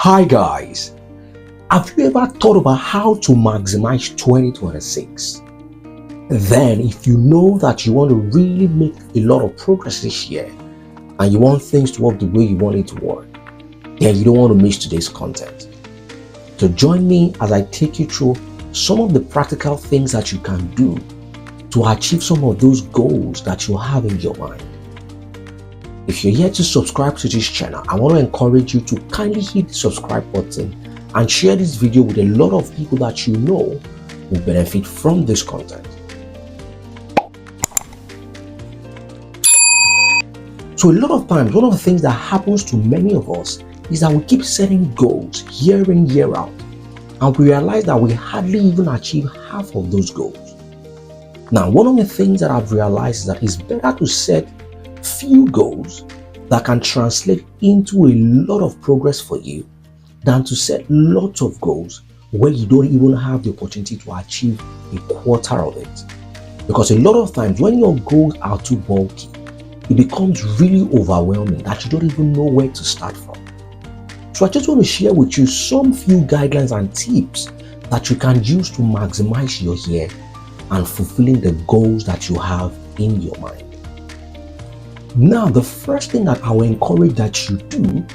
Hi guys, have you ever thought about how to maximize 2026? Then if you know that you want to really make a lot of progress this year and you want things to work the way you want it to work, then you don't want to miss today's content. So join me as I take you through some of the practical things that you can do to achieve some of those goals that you have in your mind. If you're yet to subscribe to this channel, I want to encourage you to kindly hit the subscribe button and share this video with a lot of people that you know will benefit from this content. So a lot of times, one of the things that happens to many of us is that we keep setting goals year in, year out, and we realize that we hardly even achieve half of those goals. Now, one of the things that I've realized is that it's better to set few goals that can translate into a lot of progress for you than to set lots of goals where you don't even have the opportunity to achieve a quarter of it. Because a lot of times when your goals are too bulky, it becomes really overwhelming that you don't even know where to start from. So I just want to share with you some few guidelines and tips that you can use to maximize your year and fulfilling the goals that you have in your mind. Now, the first thing that I will encourage that you do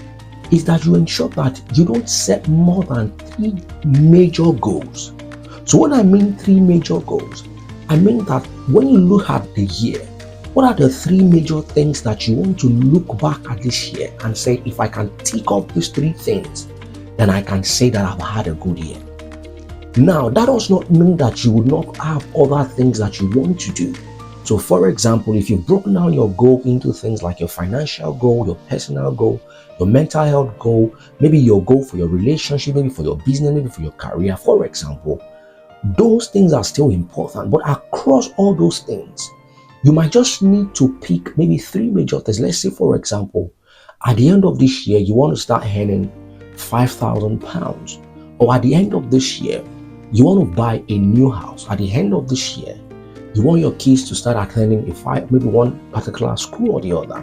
is that you ensure that you don't set more than 3 major goals. So when I mean 3 major goals, I mean that when you look at the year, what are the 3 major things that you want to look back at this year and say, if I can tick off these 3 things, then I can say that I've had a good year. Now, that does not mean that you would not have other things that you want to do. So for example, if you've broken down your goal into things like your financial goal, your personal goal, your mental health goal, maybe your goal for your relationship, maybe for your business, maybe for your career, for example, those things are still important. But across all those things, you might just need to pick maybe 3 major things. Let's say, for example, at the end of this year, you want to start earning £5,000. Or at the end of this year, you want to buy a new house. At the end of this year, you want your kids to start attending maybe one particular school or the other.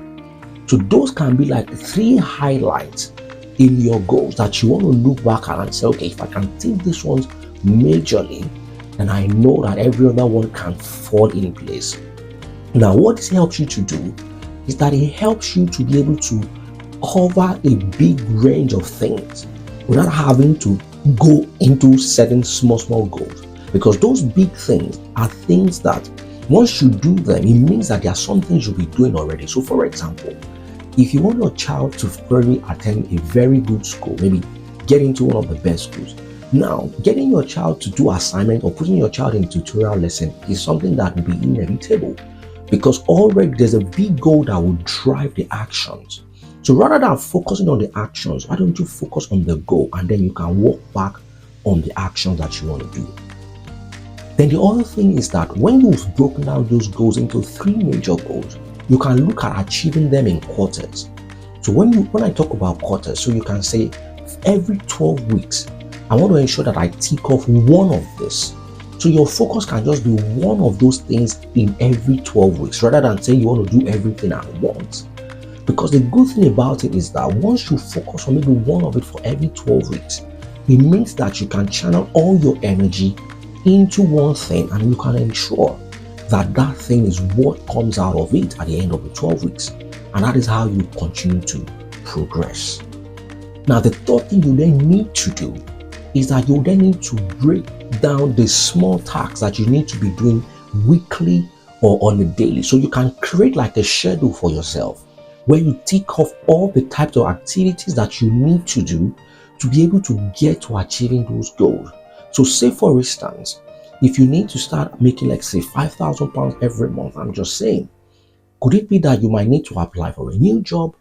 So those can be like 3 highlights in your goals that you want to look back at and say, okay, if I can take this one majorly, then I know that every other one can fall in place. Now, what this helps you to do is that it helps you to be able to cover a big range of things without having to go into setting small goals. Because those big things are things that once you do them, it means that there are some things you'll be doing already. So for example, if you want your child to probably attend a very good school, maybe get into one of the best schools. Now, getting your child to do assignment or putting your child in tutorial lesson is something that will be inevitable because already there's a big goal that will drive the actions. So rather than focusing on the actions, why don't you focus on the goal and then you can walk back on the actions that you want to do. Then the other thing is that when you've broken down those goals into 3 major goals, you can look at achieving them in quarters. So when I talk about quarters, so you can say every 12 weeks, I want to ensure that I tick off one of this. So your focus can just be one of those things in every 12 weeks rather than saying you want to do everything at once. Because the good thing about it is that once you focus on maybe one of it for every 12 weeks, it means that you can channel all your energy into one thing and you can ensure that that thing is what comes out of it at the end of the 12 weeks. And that is how you continue to progress. Now, the third thing you then need to do is that you then need to break down the small tasks that you need to be doing weekly or on a daily. So you can create like a schedule for yourself where you tick off all the types of activities that you need to do to be able to get to achieving those goals. So say for instance, if you need to start making like say £5,000 every month, I'm just saying, could it be that you might need to apply for a new job?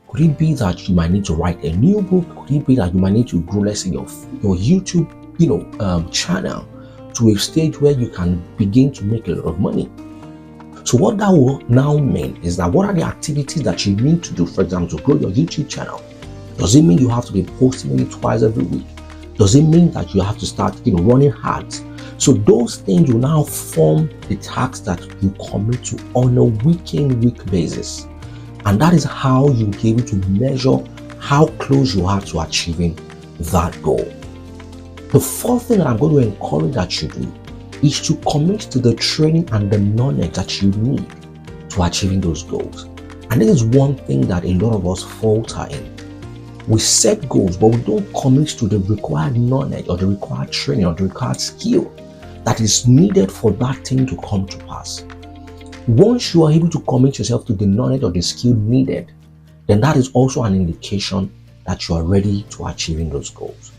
Could it be that you might need to write a new book? Could it be that you might need to grow, let's say, your YouTube, channel to a stage where you can begin to make a lot of money? So what that will now mean is that what are the activities that you need to do, for example, to grow your YouTube channel? Does it mean you have to be posting maybe twice every week? Does it mean that you have to start, running ads? So those things will now form the tasks that you commit to on a week basis. And that is how you'll be able to measure how close you are to achieving that goal. The fourth thing that I'm going to encourage that you do is to commit to the training and the knowledge that you need to achieving those goals. And this is one thing that a lot of us falter in. We set goals, but we don't commit to the required knowledge or the required training or the required skill that is needed for that thing to come to pass. Once you are able to commit yourself to the knowledge or the skill needed, then that is also an indication that you are ready to achieving those goals.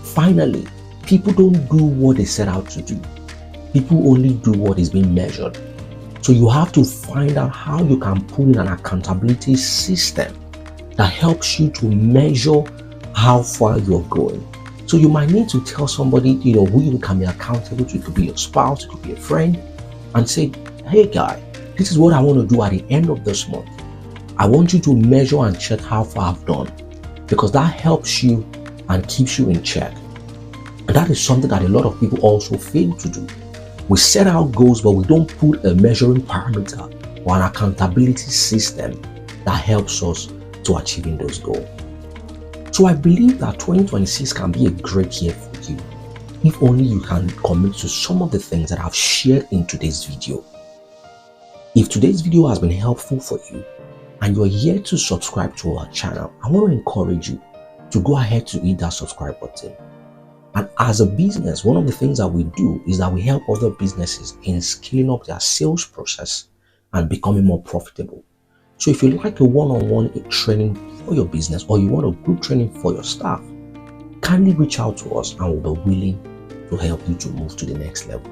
Finally, people don't do what they set out to do. People only do what is being measured. So you have to find out how you can put in an accountability system that helps you to measure how far you're going. So you might need to tell somebody, who you can be accountable to. It could be your spouse, it could be a friend, and say, hey guy, this is what I want to do at the end of this month. I want you to measure and check how far I've done, because that helps you and keeps you in check. And that is something that a lot of people also fail to do. We set out goals, but we don't put a measuring parameter or an accountability system that helps us to achieving those goals. So I believe that 2026 can be a great year for you if only you can commit to some of the things that I've shared in today's video. If today's video has been helpful for you and you're yet to subscribe to our channel, I want to encourage you to go ahead to hit that subscribe button. And as a business, one of the things that we do is that we help other businesses in scaling up their sales process and becoming more profitable. So if you like a one-on-one training for your business, or you want a group training for your staff, kindly reach out to us and we'll be willing to help you to move to the next level.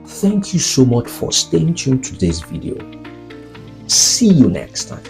Thank you so much for staying tuned to today's video. See you next time.